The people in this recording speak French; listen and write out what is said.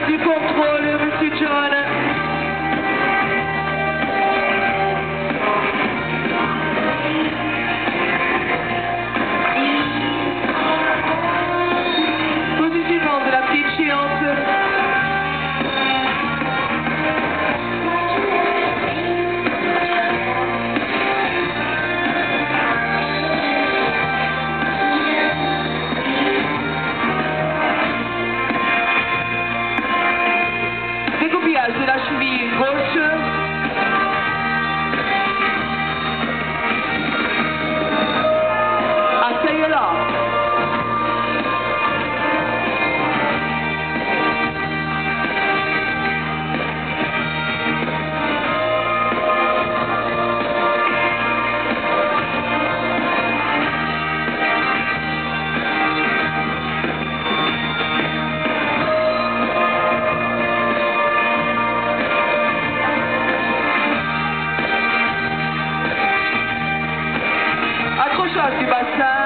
du contrôle, monsieur John. Positivement de la petite chiante. Découpillage de la cheville gauche. Asseyez-la. Accrochage du bassin.